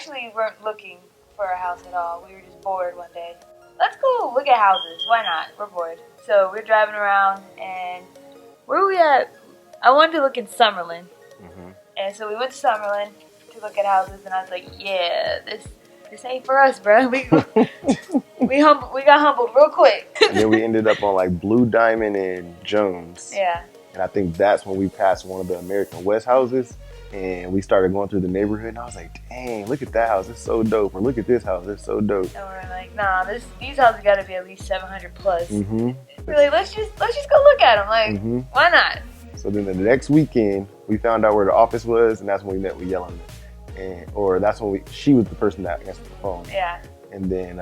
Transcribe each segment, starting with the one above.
actually weren't looking for a house at all. We were just bored one day. Let's go look at houses. Why not? We're bored. So we're driving around, and where were we at? I wanted to look in Summerlin. And so we went to Summerlin to look at houses, and I was like, yeah, this ain't for us, bro. We got humbled real quick. And then we ended up on like Blue Diamond and Jones. Yeah. And I think that's when we passed one of the American West houses, and we started going through the neighborhood, and I was like, dang, look at that house, it's so dope. Or look at this house, it's so dope. And we're like, nah, these houses gotta be at least 700 plus. We're like, let's just go look at them. Like, why not? So then the next weekend, we found out where the office was, and that's when we met with Yelena. Or that's when she was the person that answered the phone. Yeah. And then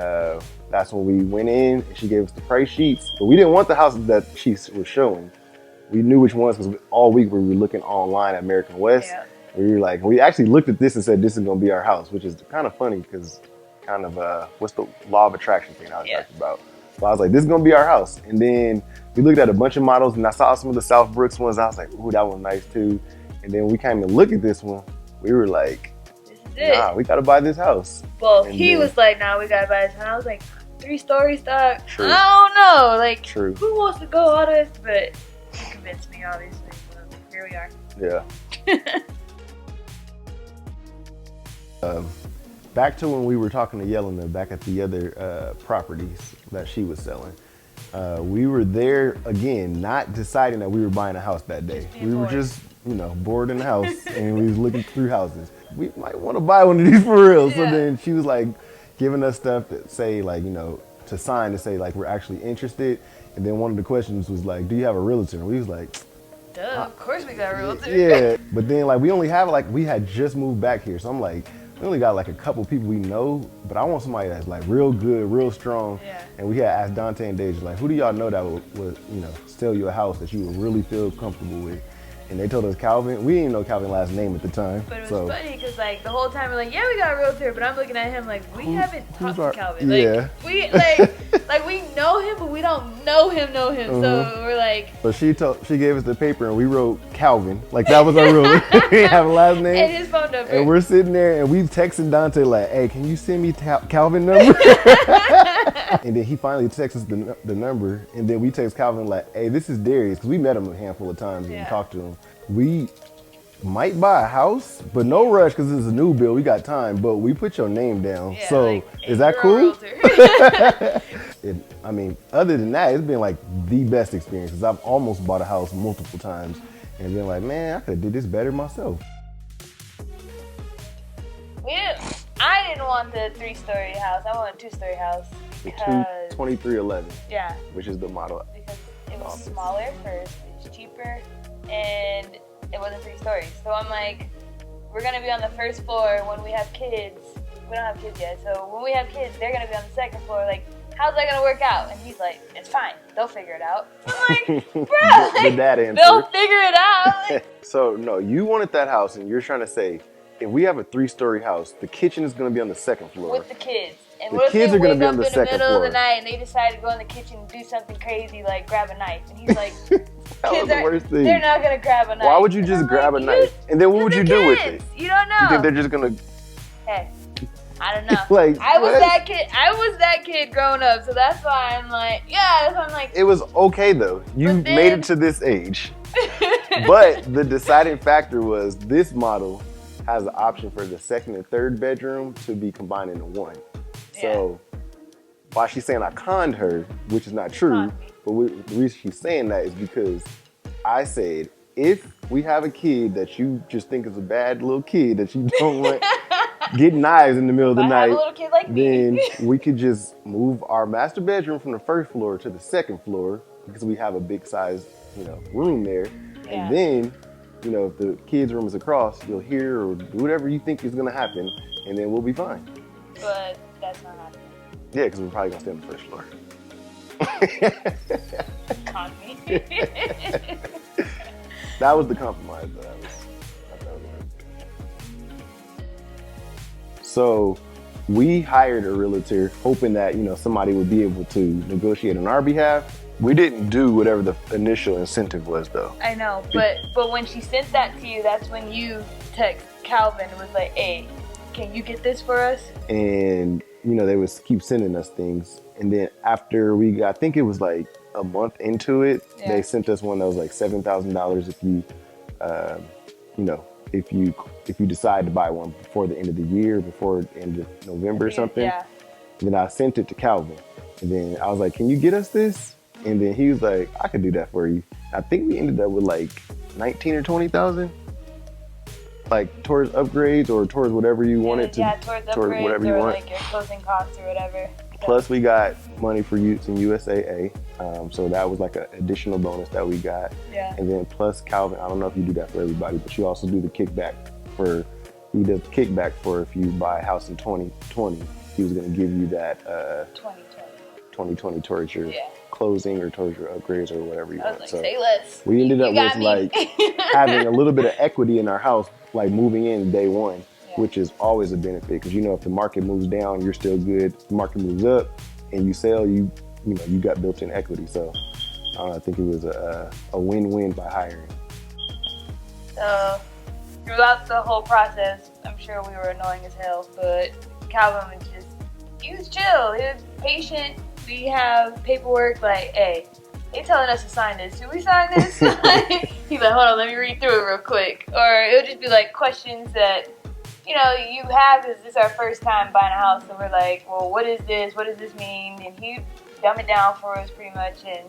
that's when we went in, and she gave us the price sheets. But we didn't want the houses that she was showing. We knew which ones, because all week we were looking online at American West. Yeah. We were like, we actually looked at this and said, this is going to be our house, which is kind of funny because kind of, what's the law of attraction thing I was talking about? So I was like, this is going to be our house. And then we looked at a bunch of models, and I saw some of the South Brooks ones. I was like, ooh, that one's nice too. And then we came to look at this one. We were like, nah, we got to buy this house. Well, he was like, nah, we got to buy this. And I was like, 3-story stock? True. I don't know. Like, True. Who wants to go all this? But he convinced me, obviously. So here we are. Yeah. Back to when we were talking to Yelena back at the other properties that she was selling. We were there again, not deciding that we were buying a house that day. We were just, bored in the house and we was looking through houses. We might want to buy one of these for real. So then she was like giving us stuff that say like, to sign to say like we're actually interested. And then one of the questions was like, do you have a realtor? And we was like, duh, of course we got a realtor. Yeah, but then like we only have we had just moved back here. So I'm like, we only got like a couple people we know, but I want somebody that's like real good, real strong. Yeah. And we had asked Dante and Deja, like, who do y'all know that would sell you a house that you would really feel comfortable with? And they told us Calvin. We didn't even know Calvin's last name at the time. But it was funny because like the whole time we're like, yeah, we got a realtor, but I'm looking at him like we haven't talked to Calvin. Like, we like we know him, but we don't know him. So we're like. So she gave us the paper and we wrote Calvin. Like that was our realtor. We didn't have a last name. And his phone number. And we're sitting there and we texting Dante like, hey, can you send me Calvin number? And then he finally texts us the number, and then we text Calvin like, hey, this is Darius, because we met him a handful of times and talked to him. We might buy a house, but no rush because it's a new build. We got time, but we put your name down. Yeah, so like, is that cool? I mean, other than that, it's been like the best experience because I've almost bought a house multiple times and been like, man, I could have did this better myself. I didn't want the 3-story house. I want a 2-story house. The 2311. Yeah. Which is the model. Because it was smaller first, it's cheaper, and it wasn't 3 stories. So I'm like, we're gonna be on the first floor when we have kids. We don't have kids yet, so when we have kids, they're gonna be on the second floor. Like, how's that gonna work out? And he's like, it's fine. They'll figure it out. I'm like, bro, the dad answer. They'll figure it out. Like, so no, you wanted that house, and you're trying to say, if we have a 3-story house, the kitchen is going to be on the second floor. With the kids. And the kids are going to be on the second floor. In the middle of the night and they decide to go in the kitchen and do something crazy like grab a knife. And he's like, that was the worst thing. They're not going to grab a knife. Why would you just grab a knife? And then what would you do with it? You don't know. You think they're just going to... Hey, I don't know. Like, I was that kid growing up. So that's why I'm like, that's why I'm like... It was okay though. You made it to this age. But the deciding factor was this model has the option for the second and third bedroom to be combined into one. So while she's saying I conned her, which is not true, but the reason she's saying that is because I said, if we have a kid that you just think is a bad little kid that you don't want getting knives in the middle of the night, a little kid like then me. we could just move our master bedroom from the first floor to the second floor because we have a big size, room there. Yeah. And then, if the kids' room is across, you'll hear or do whatever you think is gonna happen, and then we'll be fine. But that's not happening. Yeah, because we're probably gonna stay on the first floor. Con me. That was the compromise that So we hired a realtor hoping that, somebody would be able to negotiate on our behalf. We didn't do whatever the initial incentive was though. I know, but when she sent that to you, that's when you text Calvin and was like, hey, can you get this for us? And you know, they would keep sending us things. And then after we got, I think it was like a month into it, they sent us one that was like $7,000 if you, you know, if you decide to buy one before the end of the year, before the end of November or something. Yeah. And then I sent it to Calvin. And then I was like, can you get us this? And then he was like, I could do that for you. I think we ended up with like 19 or 20,000, like towards upgrades or towards whatever you wanted to. Yeah, towards upgrades whatever you or want. like your closing costs or whatever. Plus we got money for use in USAA. So that was like an additional bonus that we got. Yeah. And then plus Calvin, I don't know if you do that for everybody, but you also do the kickback for, he does the kickback for if you buy a house in 2020, he was gonna give you that 2020 towards your closing or towards your upgrades or whatever you want. Like, so say less. we ended up with like having a little bit of equity in our house, like moving in day one, which is always a benefit because you know if the market moves down, you're still good. If the market moves up and you sell, you know you got built-in equity. So I think it was a win-win by hiring. So throughout the whole process, I'm sure we were annoying as hell, but Calvin was he was chill. He was patient. We have paperwork like, hey, they telling us to sign this. Should we sign this? He's like, hold on, let me read through it real quick. Or it would just be like questions that, you know, you have because this is our first time buying a house. And we're like, well, what is this? What does this mean? And he dumb it down for us pretty much. And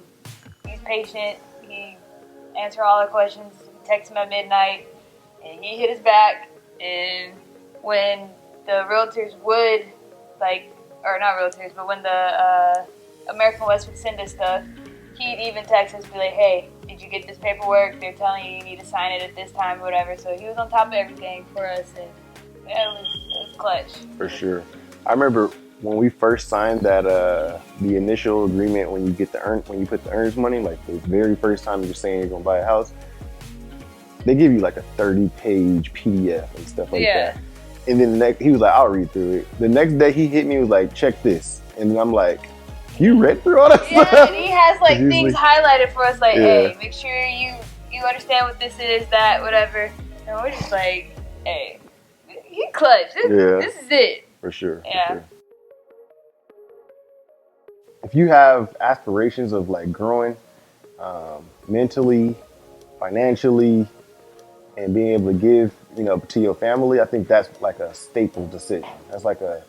he's patient. He answered all our questions. We text him at midnight. And he hit us back. And when the realtors would, like, or not realtors, but when the American West would send us stuff, he'd even text us, be like, hey, did you get this paperwork? They're telling you need to sign it at this time or whatever. So he was on top of everything for us, and yeah, it was clutch. For sure. I remember when we first signed that the initial agreement when you get when you put the earnest money, like the very first time you're saying you're gonna buy a house, they give you like a 30-page PDF and stuff like that. And then he was like, I'll read through it. The next day he hit me, was like, check this. And then I'm like, you read through all that stuff? Yeah, and he has like things highlighted for us, like, hey, make sure you understand what this is, that, whatever. And we're just like, hey, he clutch. This is it. For sure. Yeah. For sure. If you have aspirations of like growing mentally, financially, and being able to give, you know, to your family, I think that's like a staple decision. That's like a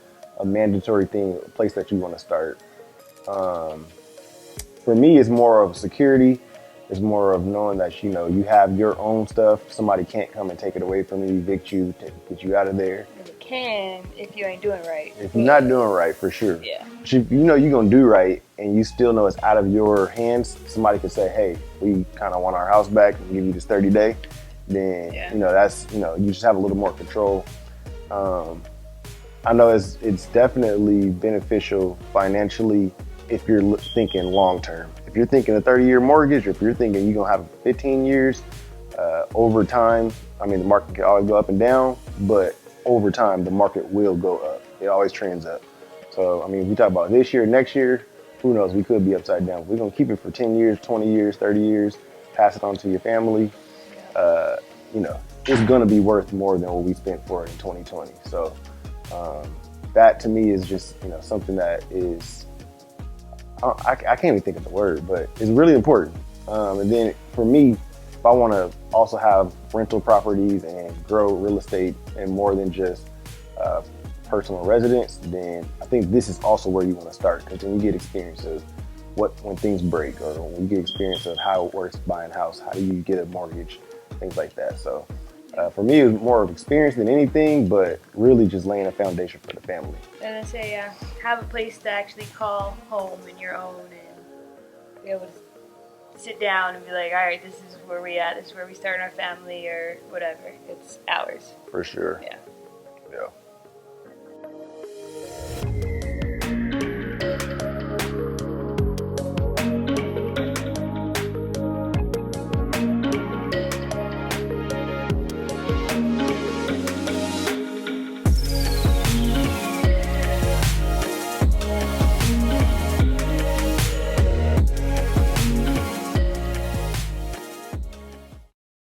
mandatory thing, a place that you want to start. For me, it's more of security. It's more of knowing that, you know, you have your own stuff. Somebody can't come and take it away from you, evict you, get you out of there. It can if you ain't doing right. If you're not doing right, for sure. Yeah. But if you know you're going to do right and you still know it's out of your hands, somebody could say, hey, we kind of want our house back and give you this 30-day. Then, you know, that's, you know, you just have a little more control. I know it's definitely beneficial financially if you're thinking long-term. If you're thinking a 30-year mortgage, or if you're thinking you're going to have 15 years, over time, I mean, the market can always go up and down, but over time, the market will go up. It always trends up. So, I mean, we talk about this year, next year, who knows, we could be upside down. We're going to keep it for 10 years, 20 years, 30 years, pass it on to your family. You know, it's going to be worth more than what we spent for it in 2020. So that to me is just, you know, something that is, I can't even think of the word, but it's really important. And then for me, if I want to also have rental properties and grow real estate and more than just personal residence, then I think this is also where you want to start, because then you get experience of when things break, or when you get experience of how it works buying a house, how do you get a mortgage, things like that. So for me, it was more of experience than anything, but really just laying a foundation for the family. And I say, have a place to actually call home in your own, and be able to sit down and be like, all right, this is where we at. This is where we start our family or whatever. It's ours. For sure. Yeah. Yeah.